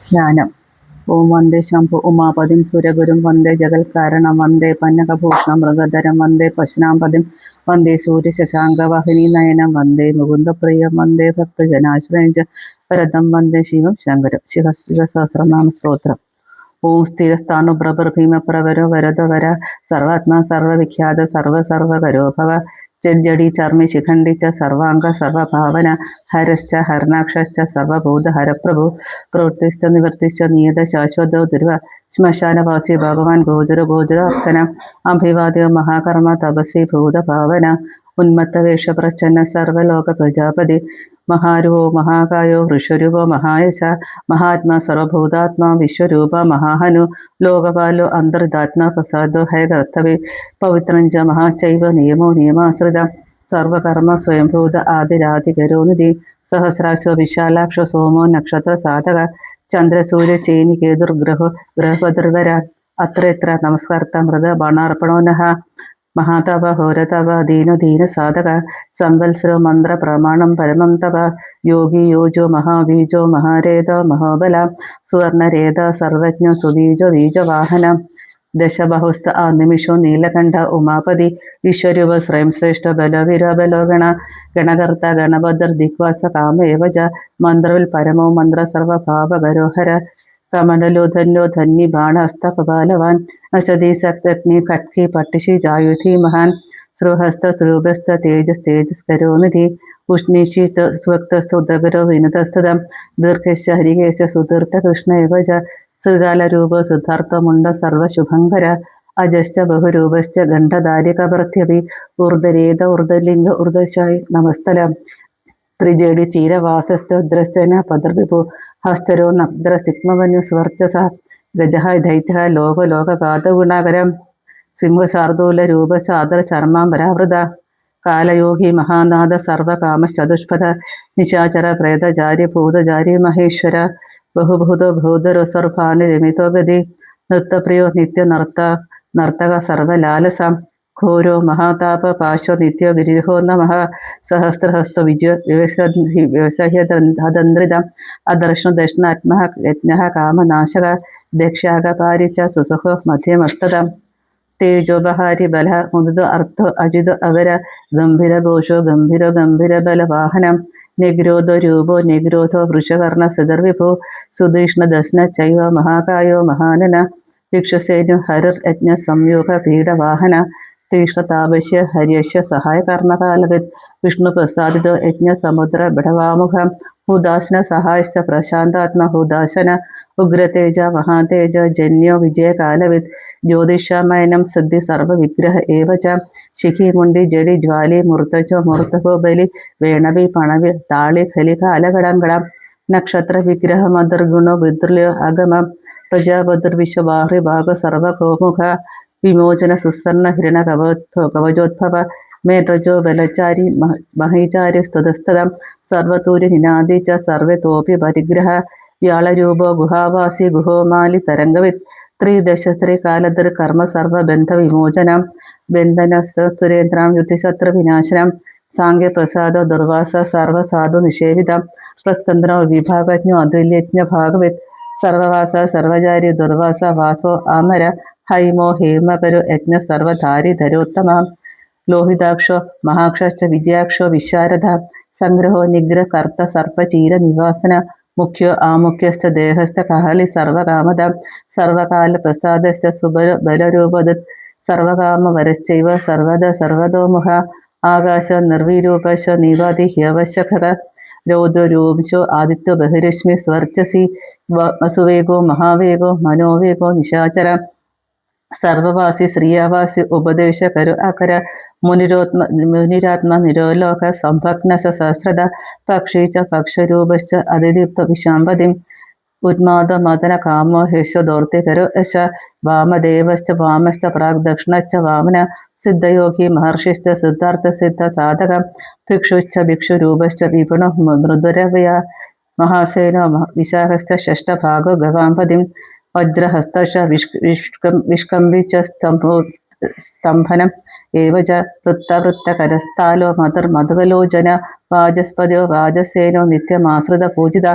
ധ്യാനം. ഓം വന്ദേ ശംഭു ഉമാപതിം സുരഗുരും വന്ദേ ജഗൽക്കാരണം വന്ദേ പന്നകഭൂഷണം മൃഗധരം വന്ദേ പശുനാംപതിം വന്ദേ സൂര്യശശാങ്കവാഹിനി നയനം വന്ദേ മുകുന്ദപ്രിയം വന്ദേ ഭക്തജനാശ്രയം ച വരദം വന്ദേ ശിവം ശങ്കരം. ശിവസഹസ്രനാമ സ്തോത്രം. ഓം സ്ഥിരസ്ഥാണുഭ്രഭീമപ്രവരോ വരദോ വര സർവാത്മാ സർവവിഖ്യാത സർവകരോ ഭവ ജഡ്ജടി ചർമ്മി ശിഖണ്ഡി ച സർവാംഗ സർവഭാവന ഹരശ്ച ഹർണാക്ഷശ്ച സർവഭൂത ഹരപ്രഭു പ്രവൃത്തിശ്ച നിവൃത്തിശ്ച നിയത ശാശ്വതോ ദുർവ ശ്മശാനവാസി ഭഗവാൻ ഗോചര അർത്ഥന അഭിവാദ്യ മഹാകർമ്മ തപസി ഭൂതഭാവന ഉന്മത്തവേഷപ്രച്ഛന്ന സർവലോക പ്രജാപതി മഹാരൂപോ മഹാകായോ വൃഷരൂപോ മഹായശ മഹാത്മാ സർവഭൂതാത്മാ വിശ്വരൂപ മഹാഹനു ലോകപാലോ അന്തർദാത്മാ പ്രസാദോ ഹയകർത്തവേ പവിത്രഞ്ച മഹാശൈവ നിയമോ നിയമാശ്രിത സർവകർമ്മ സ്വയംഭൂത ആദിരാധികരോനിധി സഹസ്രാക്ഷോ വിശാലാക്ഷോ സോമോ നക്ഷത്ര സാധക ചന്ദ്രസൂര്യ ശേനി ഗ്രഹപതിർവര അത്ര നമസ്കാർത്ത മൃത ബാണാർപ്പണോ നഃ മഹാതപ ഹോരതപ ദീന സാധക സംവത്സരോ മന്ത്ര പ്രമാണം പരമം തപ യോഗി യോജോ മഹാബീജോ മഹാരേത മഹോബല സുവർണരേത സർവജ്ഞ സുബീജോ ബീജവാഹന ദശബഹുസ്ത ആ നിമിഷോ നീലകണ്ഠ ഉമാപതി വിശ്വരൂപ സ്വയം ശ്രേഷ്ഠ ബലവിരബലോഗണ ഗണകർത്ത ഗണഭദ്ര ദിക്വാസ കാമേവജ മന്ത്രവിൽ പരമോ മന്ത്ര സർവഭാവഗരോഹര കമലലോധന്യോ ധന്യ ബാണഹസ്ത കപാലവാൻ അശതി സക്തഗ്നി ഖട്കി പട്ടിഷി ജായുധി മഹാൻ സൃഹസ്ത സൃഭസ്ത തേജസ്കരോനിധി ഉഷ്ണീഷി സ്വക്തസ്തുദഗരോ വിനതസ്തം ദീർഘശ ഹരികേശ സുതീർത്ഥ കൃഷ്ണ ഏവജ ശ്രീകാലരൂപ സിദ്ധാർത്ഥമുണ്ട സർവശുഭങ്കര അജശ്ച ബഹുരൂപശ്ച ഗണ്ഡധാരികഭർത്യപി ഊർധരേത ഊർധലിംഗ ഊർധശായി നമസ്തലം ത്രിജടി ചീരവാസസ്തുദ്രശ്ചന പദർവിഭു ഹസ്തരോ നഗ്ദ്ര സിഗ്മവന്യു സ്വർച്ചസ ഗജഃ ദൈത്യ ലോകപാദഗുണാകരം സിംഹശാർദൂല രൂപ സാദര ചർമാംബരാവൃത കാലയോഗി മഹാനാഥ സർവകാമചതുഷ്പഥ നിശാചര പ്രേതചാരി ഭൂതചാരി മഹേശ്വര ബഹുഭൂത ഭൂതരസർഭാനു രമിതോ ഗതി നൃത്തപ്രിയോ നിത്യ നർത്തക സർവലാലസ ഘോരോ മഹാതാപ പാശോ നിത്യോ ഗിരിഹോ നമഃ സഹസ്രഹസ്ത വ്യവസഹ്യതന്ത്രിത അദർശന ദക്ഷിണാത്മ യജ്ഞ കാമനാശക ദക്ഷാകപാരി ച സുസഹോ മധ്യമസ്തത തേജോബഹാരി ബല മുദിതോ അർത്ഥോ അജിതോ അവര ഗംഭീരഘോഷോ ഗംഭീര ബലവാഹനം നിഗ്രോധോ രൂപോ നിഗ്രോധോ വൃഷകർണ സദർവിഭോ സുതീഷ്ണ ദസ്ന ചൈവ മഹാകായോ മഹാനന ഭിക്ഷുസേനു ഹരിർ യജ്ഞ സംയോഗ പീഡവാഹന തീഷ്ണതാപശ്യ ഹര്യശ്യ സഹായകർമ്മകാലവിത് വിഷ്ണു പ്രസാദിതോ യജ്ഞ സമുദ്ര ബിഡവാമുഖം ഹുദാസന സഹായശ്ച പ്രശാന്താത്മ ഹുദാസന ഉഗ്രതേജ മഹാതേജ ജന്യോ വിജയകാലവിത് ജ്യോതിഷമയനം സിദ്ധി സർവവിഗ്രഹ ഏവ ച ശിഖിമുണ്ടി ജഡി ജ്വാലി മൂർത്തജോ മൂർത്തകോ ബലി വേണവി പണവി താളി ഖലി കാലഘടങ്കടം നക്ഷത്ര വിഗ്രഹ മദർഗുണോ വിദ്രുല്യോ അഗമ പ്രജാപതിർവിശ്വബാഹ്രി ഭാഗ സർവകോമുഖ വിമോചന സുസർണ ഹിരണ കവചോദ്ഭവ മേദ്രജോ ബലചാരി മഹീചാരി സ്തുതസ്തം സർവതൂര്യ നിനാദി ച സർവതോപി പരിഗ്രഹ വ്യാളരൂപോ ഗുഹാവാസി ഗുഹോമാലി തരംഗവിത് ത്രിദശസ്ത്രീ കാലധർ കർമ്മ സർവബന്ധ വിമോചനം ബന്ധന സുരേന്ദ്രം യുദ്ധിശത്രു വിനാശനം സാങ്ക്യപ്രസാദ ദുർവാസ സർവസാധു നിഷേവിതം പ്രസ്കന്ദ്രോ വിഭാഗജ്ഞോ അതുല്യജ്ഞ ഭാഗവിത് സർവവാസ സർവചാരി ദുർവാസ വാസോ അമര ഹൈമോ ഹേമകരു യജ്ഞ സർവധാരി ധരോത്തമ ലോഹിതാക്ഷോ മഹാക്ഷശ്ച വിജയാക്ഷോ വിശാരദ സംഗ്രഹോ നിഗ്രഹ കർത്ത സർപ്പചീര നിവാസന മുഖ്യോ ആമുഖ്യശ്ച ദേഹസ്ഥ കഹളി സർവകാമദ സർവകാല പ്രസാദശ്ച സുബല ബലരൂപദത് സർവകാമവരശ്ചൈവ സർവതോമുഖ ആകാശ നിർവിരൂപശ നിവാതി ഹ്യവശഖ രൗദ്രരൂപശോ ആദിത്യോ ബഹിരശ്മി സ്വർച്ചസി വസുവേഗോ മഹാവേഗോ മനോവേഗോ നിശാചര സർവവാസി ശ്രീയാവാസി ഉപദേശകരു അകര മുനിരാത്മ നിരോലോക സംഭഗ്ന സഹസ്രത പക്ഷീ ച പക്ഷരൂപശ്ച അതിദീപ്ത വിശാംബതിം ഉന്മാദ മദന കാമോ ഹേശ്വദോർത്തികരു യശ വാമദേവശ്ച വാമശ്ച പ്രാഗ് ദക്ഷിണശ്ച വാമന സിദ്ധയോഗി മഹർഷിശ്ച സിദ്ധാർത്ഥ സിദ്ധ സാധകം ഭിക്ഷുശ്ച ഭിക്ഷുരൂപശ്ച വിപുണോ മൃദുരവയ മഹാസേനോ വിശാഖശ്ച ഷഷ്ടഭാഗോ ഗവാംപതിം വജ്രഹസ്തശ വിഷ്കംഭി ച സ്തംഭനം ഏവ ച വൃത്തകരസ്ഥാലോ മധുകലോചന വാചസ്പതിയോ വാചസേനോ നിത്യമാശ്രിത പൂജിത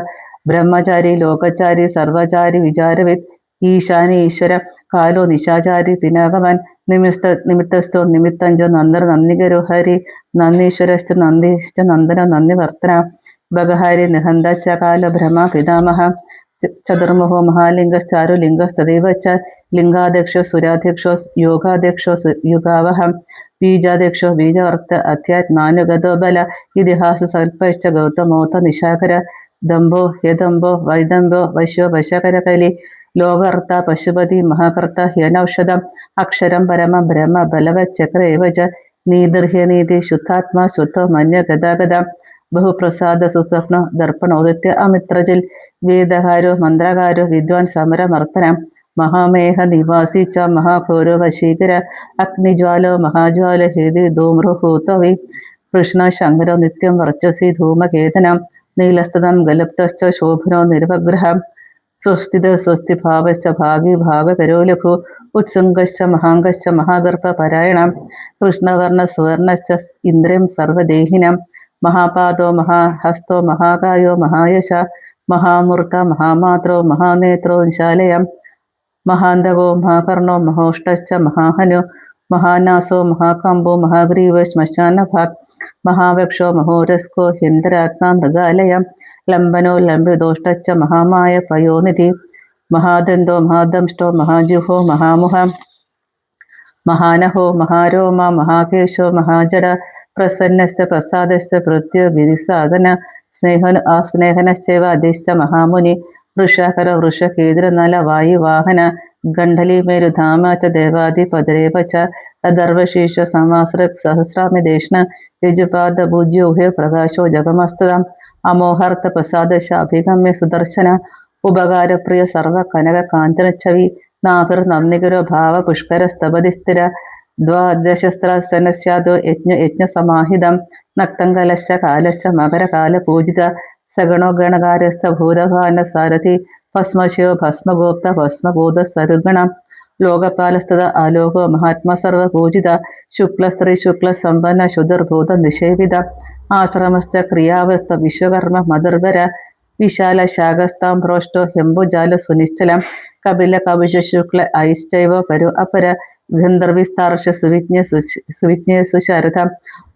ബ്രഹ്മചാരി ലോകചാരി സർവചാരി വിചാരവിത് ഈശാനി ഈശ്വര കാലോ നിശാചാരി പിനാകവാൻ നിമിത്തസ്ഥോ നിമിത്തഞ്ചോ നന്ദികരോ ഹരി നന്ദീശ്വരശ്ച നന്ദിശ്ച നന്ദന നന്ദിവർത്തന ഭഗഹരി നിഹന്തശ്ച കാല ബ്രഹ്മ പിതാമഹ ചതുർമുഖോ മഹാലിംഗശ്ചാരുലിംഗസ്തദൈവ ച ലിംഗാധ്യക്ഷോ സുരാധ്യക്ഷോ യോഗാധ്യക്ഷോ യുഗാവഹം ബീജാധ്യക്ഷോ ബീജവർത്ത അധ്യാത്മാനുഗതോ ബല ഇതിഹാസ സൽപ്പശ്ച ഗൗതമോത്ത നിശാകര ദംഭോ ഹ്യദംഭോ വൈദംഭോ വശ്യോ വശകര കലി ലോകർത്ത പശുപതി മഹാകർത്ത ഹ്യനൌഷധം അക്ഷരം പരമ ബ്രഹ്മ ബലവച്ചക്ര ഏവച നീതിർഹ്യനീതി ശുദ്ധാത്മാ ശുദ്ധോ മന്യ ഗതാഗത ബഹുപ്രസാദ സുസ്വപ്ന ദർപ്പണോദിത്യ അമിത്രജിൽ വേദകാരോ മന്ത്രകാരോ വിദ്വാൻ സമരമർത്തന മഹാമേഹ നിവാസി ച മഹാഘോരോ വശീകര അഗ്നിജ്വാലോ മഹാജ്വാല ഹേതി ധൂമ്രഹൂതവി കൃഷ്ണ ശങ്കരോ നിത്യം വർച്ചസി ധൂമകേതനം നീലസ്തം ഗലപ്തശ്ച ശോഭനോ നിരവഗ്രഹം സ്വസ്തിത സ്വസ്തി ഭാവശ്ച ഭാഗി ഭാഗകരോ ലഘു ഉത്സംഗശ്ച മഹാംഗശ്ച മഹാഗർഭ പരായണം കൃഷ്ണവർണ്ണ സുവർണശ്ച ഇന്ദ്രിയം സർവദേഹിനം മഹാപാദോ മഹാഹസ്തോ മഹാകായോ മഹായശ മഹാമൂർത്ത മഹാമാത്രോ മഹാനേത്രോ നിശാലയം മഹാന്തകോ മഹാകർണോ മഹോഷ്ടശ്ച മഹാഹനു മഹാനാസോ മഹാകമ്പോ മഹാഗ്രീവ ശ്മശാനഭാഗ് മഹാവക്ഷോ മഹോരസ്കോ ഹ്യന്തരാത്മാ മൃഗാലയം ലംബനോ ലംബിതോഷ്ടശ്ച മഹാമായ പയോനിധി മഹാദന്തോ മഹാദംഷ്ടോ മഹാജുഹോ മഹാമുഹം മഹാനഹോ മഹാരോമ മഹാകേശോ മഹാജട പ്രസന്നശ്ച പ്രസാദശ്ച ഭൃത്യോ ഗിരിസാധന സ്നേഹന സ്നേഹനശ്ചൈവ അധിഷ്ഠ മഹാമുനി വൃഷാകര വൃഷകേന്ദ്രനല വായുവാഹന ഗണ്ഡലീമേരുധാമ ച ദേവാധിപതിരേവ ച അദർവശീർഷ സമാസൃക് സഹസ്രാമി ദേഷ്ണ യജുപാദ ഭുജ്യോഹ്യ പ്രകാശോ ജഗമസ്തം അമോഹർത്ത പ്രസാദശ അഭിഗമ്യ സുദർശന ഉപകാരപ്രിയ സർവ കനക കാഞ്ചന ഛവി നാഭിർ നന്ദികരോ ഭാവ പുഷ്കര സ്തപതി സ്ഥിര ദ്വാദശസ്ത്രസനസ്യാദോ യജ്ഞസമാഹിതം നക്തങ്കലശ്ച കാലശ്ച മകരകാല പൂജിത സഗണോ ഗണകാര്യസ്ഥ ഭൂതഭാന സാരഥി ഭസ്മശിവ ഭസ്മഗോപ്ത ഭസ്മബോധ സരുഗണം ലോകപാലസ്ഥത ആലോകോ മഹാത്മാ സർവപൂജിത ശുക്ലസ്ത്രീ ശുക്ല സമ്പന്ന ശുദ്ധർഭൂത നിഷേവിത ആശ്രമസ്ഥ ക്രിയാവസ്ഥ വിശ്വകർമ്മ മധുർവര വിശാല ശാഖസ്താംഭ്രോഷ്ടോ ഹെംബുജാല സുനിശ്ചലം കപില കവിശ ശുക്ല ഐശ്ചൈവ പരു അപര ഗന്ധർവിസ്താർഷ സുവിജ്ഞ സുശാരഥ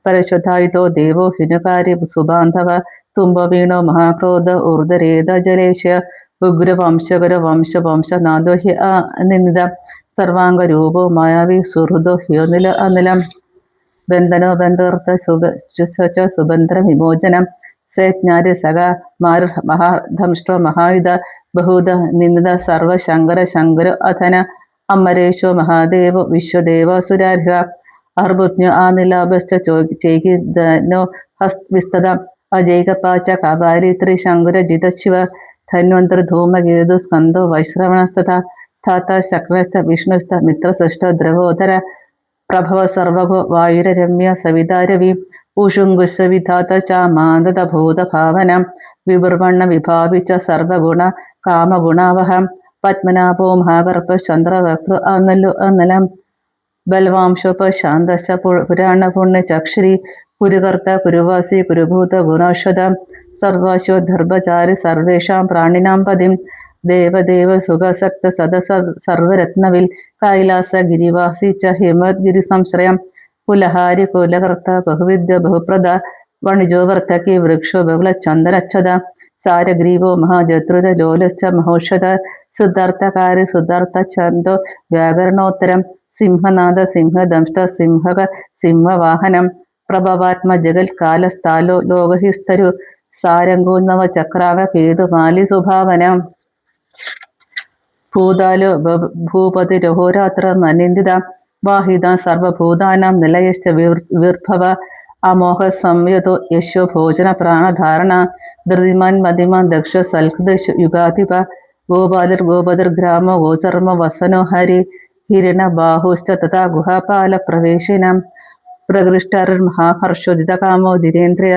പരശ്വധായുധോ ദേവോ ഹിനുകാരി സുബാന്ധവ തുംബവീണോ മഹാക്രോധ ഊർധരേത ജലേശ ഉഗ്രവംശകര വംശനാഥോ ഹി നിന്ദിത സർവാംഗരൂപോ മായാവി സുഹൃദോ ഹ്യോനില അനിലം ബന്ധനോ ബന്ധകർത്ത സുബന്ധ വിമോചനം സജ്ഞാര്യ സഖ മഹാധംഷ്ടോ മഹായുധ ബഹുധ നിന്ദിത സർവശങ്കര ശങ്കര അധന അമരേശോ മഹാദേവോ വിശ്വദേവാസുരാർഹ അർബുജ്ഞ ആനിലാഭശ്ച ചേകിദനോ വിസ്തത അജൈകപാച കപാരി ത്രിശങ്കുര ജിതശിവ ധന്വന്തർ ധൂമകേതു സ്കന്ധോ വൈശ്രവണസ്തഥ ധാത ശക്രസ്ഥ വിഷ്ണുസ്ഥ മിത്രസൃഷ്ട ദ്രവോധര പ്രഭവ സർവഗോ വായുരരമ്യ സവിതാരവി ഉഷുങ്കുശവിധാത ച മാന്തഭൂത ഭാവനം വിപുർവണ്ണ വിഭാവിച്ച സർവഗുണ കാമഗുണാവഹം പത്മനാഭോ മഹാകർപ്പ ചന്ദ്രവക്രു അനലം ബൽവാംശോപശാന്തശ പുരാണ പുണ്യ ചക്ഷുരി കുരുകർത്ത കുരുവാസി കുരുഭൂത ഗുണൌഷധ സർവാശോ ധർമ്മചാരി സർവേഷാം പ്രാണിനാം പതിം ദേവദേവ സുഖസക്ത സദസ സർവരത്നവിൽ കൈലാസ ഗിരിവാസി ച ഹിമദ്ഗിരി സംശ്രയം കുലഹാരി കുലകർത്ത ബഹുവിദ്യ ബഹുപ്രദ വണിജോ വർത്തകി വൃക്ഷോ ബഹുള ചന്ദനച്ഛത സാരഗ്രീവോ മഹാജത്രുര ലോലശ്ച മഹോഷധ സിദ്ധാർത്ഥകാരി സിദ്ധാർത്ഥ ഛന്ദോ വ്യാകരണോത്തരം സിംഹനാഥ സിംഹദംഷ്ട സിംഹക സിംഹവാഹനം പ്രഭവാത്മ ജഗൽ കാലസ്ഥാലോ ലോകഹിസ്തരു സാരംഗോന്നവ ചക്രാക കേതുമാലി സ്വഭാവനം ഭൂതാലോ ഭൂപതി രഹോരാത്ര മനിന്ദിത വാഹിത സർവഭൂതാനാം നിലയശ്ച വിർഭവ അമോഹ സംയതോ യശോ ഭോജന പ്രാണധാരണ ധൃതിമാൻ മതിമാൻ ദക്ഷ സൽകൃത യുഗാധിപ ഗോപാതിർ ഗ്രാമോ ഗോചർമ്മ വസനോ ഹരി ഹിരണ ബാഹുശ്ച തഥാ ഗുഹാപാല പ്രവേശനം പ്രകൃഷ്ടർ മഹാഹർഷോദിതകാമോ ധിരേന്ദ്രിയ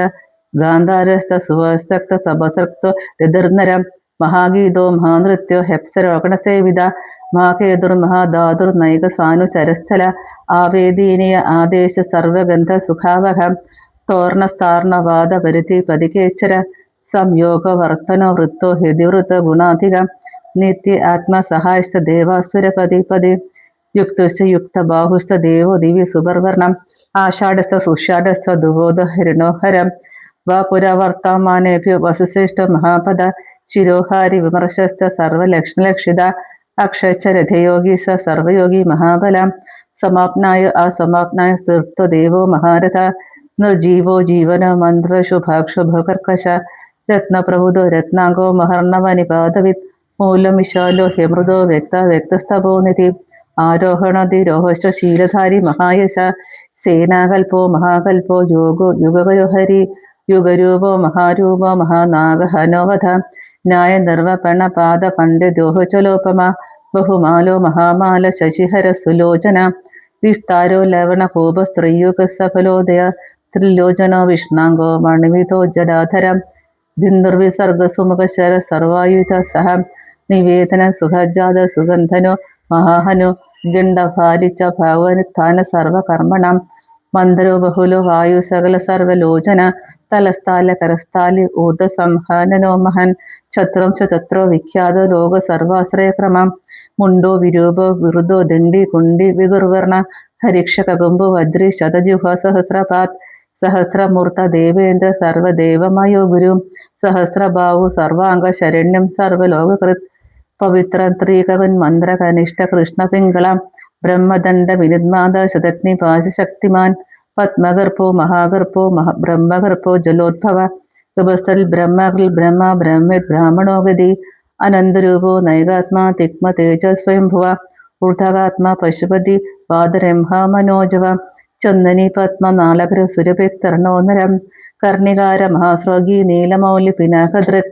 ഗാന്ധാരസ്ഥ സുവസക്ത സഭസക്തോ രതിർനരം മഹാഗീതോ മഹാനൃത്യോ ഹെപ്സരോഗണസേവിത മഹാകേതുർ മഹാധാതുർ നൈക സാനു ചരസ്ഥല ആവേദീനീയ ആദേശ സർവഗന്ധ സുഖാവഹം തോർണ സ്ഥാർണ വാദ പരിധി പതികേച്ചര സംയോഗവർത്തനോ വൃത്തോ ഹൃതിവൃത്ത ഗുണാധിക നിത്യ ആത്മസഹായസ്ഥ ദേവാസുരപതിപതി യുക്തസ്യ യുക്തബാഹുസ്ഥ ദേവോ ദിവ്യ സുപർവർണം ആഷാഢസ്ഥ സുഷാഢസ്ഥ ദുബോധഹരിണോഹരം വാ പുരവർത്തമാനേഭ്യോ വസുശ്രേഷ്ഠ മഹാപദ ശിരോഹാരി വിമർശസ്ഥ സർവലക്ഷണലക്ഷിത അക്ഷരഥയോഗി സ സർവയോഗി മഹാബല സമാപ്നായ അസമാപ്നായ തീർത്ഥദേവോ മഹാരഥ നിർജീവോ ജീവന മന്ത്രശുഭാക്ഷുഭകർക്കശ രത്നപ്രഭുദോ രത്നാംഗോ മഹർണവനിപാതവിത് മൂലമിശാലോ ഹ്യമൃദോ വ്യക്തസ്ഥപോ നിധി ആരോഹണതിരോഹശ്ച ശീലധാരി മഹായശ സേനാകൽപോ മഹാകൽപോ യോഗോ യുഗയോഹരി യുഗരൂപോ മഹാരൂപോ മഹാനാഗഹനോവധ ന്യായ നിർവപണപാദ പണ്ഡിതോഹചലോപമ ബഹുമാലോ മഹാമാല ശശിഹര സുലോചന വിസ്താരോ ലവണ കോപ സ്ത്രീയുഗ സഫലോദയ ത്രിലോചനോ വിഷ്ണാംഗോ മണിവിധോ ജടാധരം ബിന്ദുർവിസർഗ സുമുഖശര സർവായുധ സഹ നിവേദന സുഖജാത സുഗന്ധനോ മഹാഹനു ഗണ്ഡഭാലിച്ച ഭാഗവനുത്ഥാന സർവകർമ്മണം മന്ദരോ ബഹുലോ വായു സകല സർവലോചന തലസ്ഥാല കരസ്ഥാലി ഊർധ സംഹാനനോ മഹൻ ഛത്രം ചത്രോ വിഖ്യാതോ ലോക സർവാശ്രയക്രമം മുണ്ടോ വിരൂപോ വിറുദോ ദണ്ഡി കുണ്ടി വികുർവർണ ഹരിക്ഷകുംഭു വജ്രി ശതജുഹ സഹസ്രപാത് സഹസ്രമൂർത്ത ദേവേന്ദ്ര സർവദേവമയോ ഗുരു സഹസ്രബാഹു സർവാംഗ ശരണ്യം സർവലോകകൃത് പവിത്രം ത്രീകവൻ മന്ത്ര കനിഷ്ഠ കൃഷ്ണപിംഗളം ബ്രഹ്മദണ്ഡ വിനിർമാത ശതഗ്നി പാശശക്തിമാൻ പത്മഗർഭോ മഹാഗർഭോ ബ്രഹ്മഗർഭോ ജലോദ്ഭവ ഗൃഭസ്ഥൽ ബ്രഹ്മകൃൽ ബ്രഹ്മ ബ്രഹ്മിത് ബ്രാഹ്മണോഗതി അനന്തരൂപോ നൈകാത്മാ തിക്മ തേജ സ്വയംഭുവ ഊർധകാത്മാ പശുപതി പാദരംഹ മനോജവ ചന്ദനി പത്മ നാളകര സുരഭിത്തർണോന്നരം കർണികാര മഹാസ്രോഗി നീലമൗലി പിനാകദൃക്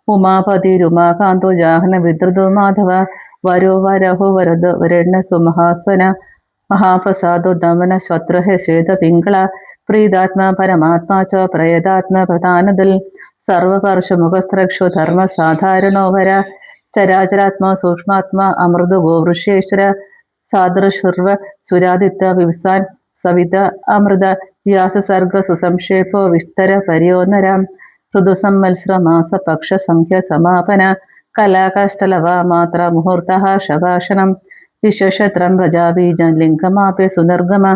ഉമാപതി രുമാകാന്തോ ജാഹന വിദ്രുതോ മാധവ വരോ വരഹോ വരദ വരണ്യ സുമഹാസ്വന മഹാപ്രസാദോ ദമന ശത്രുഹ ശ്വേത പിംഗള പ്രീതാത്മാ പരമാത്മാ ച പ്രേതാത്മ പ്രധാനദൽ സർവപർഷമുഖസ്ത്രക്ഷോ ധർമ്മ സാധാരണോ വര ചരാചരാത്മാ സൂക്ഷ്മാത്മാ അമൃത ഗോവൃഷേശ്വര സാദൃശുർവ സുരാദിത്യ വിവസാൻ സവിത അമൃത വ്യാസസർഗ സുസംക്ഷേപോ വിസ്തര പരിയോന്നരം ഋതുസംവത്സര മാസ പക്ഷ സംഖ്യ സമാപന കലാകസ്ഥലവ മാത്ര മുഹൂർത്ത ശഭാഷണം വിശ്വക്ഷത്രം പ്രജാബീജം ലിംഗമാപ്യ സുനിർഗമ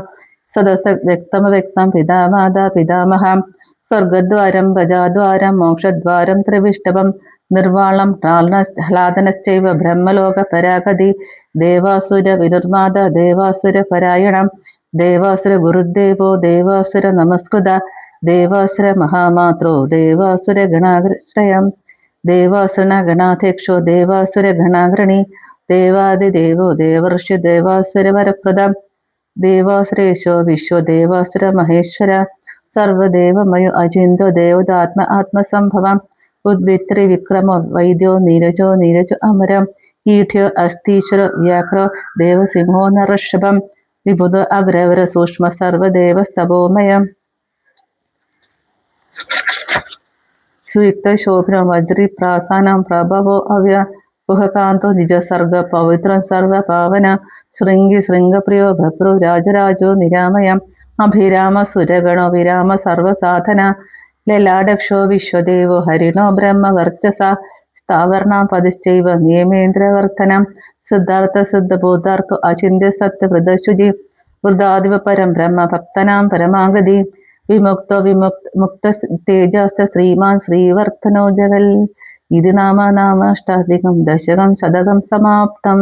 സദസ വ്യക്തമവ്യക്തം പിതാമാതാ പിതാമഹം സ്വർഗദ്വാരം പ്രജാദ്വാരം മോക്ഷദ്വാരം ത്രിവിഷ്ടവം നിർവാളം ഹ്ലാദനശ്ചൈവ ബ്രഹ്മലോക പരാഗതി ദേവാസുര വിനിർമാത ദേവാസുര പരായണം ദേവാസുര ഗുരുദേവോ ദേവാസുര നമസ്കൃത ദേവാസുര മഹാമാത്രോ ദേവാസുര ഗണാശ്രയം ദേവാസുര ഗണാധ്യക്ഷോ ദേവാസുര ഗണാഗ്രണി ദേവാദിദേവോ ദേവർഷി ദേവാസുര വരപ്രദം ദേവാസുരേശോ വിശ്വ ദേവാസുര മഹേശ്വര സർവദേവമയോ അചിന്തോ ദേവതാത്മ ആത്മസംഭവം ഉദ്ഭിത്രി വിക്രമോ വൈദ്യോ നീരജോ നീരജോ അമരം ഈഠ്യോ അസ്ഥീശ്വരോ വ്യാഘ്രോ ദേവസിംഹോ നരഷഭം വിബുധ അഗ്രവര സൂക്ഷ്മ സർവദേവസ്തപോമയം സുയുക്ത ശോഭന വജ്രി പ്രാസാനം പ്രഭവോ അവ്യ ഗുഹകാന്തോ നിജസർഗ പവിത്രം സർവ പാവന ശൃംഗി ശൃംഗപ്രിയോ ഭപ്രു രാജരാജോ നിരാമയം അഭിരാമ സുരഗണോ വിരാമ സർവസാധന ലലാടക്ഷോ വിശ്വദേവോ ഹരിണോ ബ്രഹ്മവർച്ചസ സ്ഥാവർണാം പതിശ്ചൈവ നിയമേന്ദ്രവർത്തനം സിദ്ധാർത്ഥ സിദ്ധബോധാർത്ഥോ അചിന്യ സത്യവൃതശുചി വൃതാദിവ പരം ബ്രഹ്മ ഭക്തനാം പരമാഗതി വിമുക്തോ മുക്ത തേജാസ്ത ശ്രീമാൻ ശ്രീവർത്തനോ ജഗൽ ഇത് നാമാഷ്ടാധികം ദശകം ശതകം സമാപ്തം.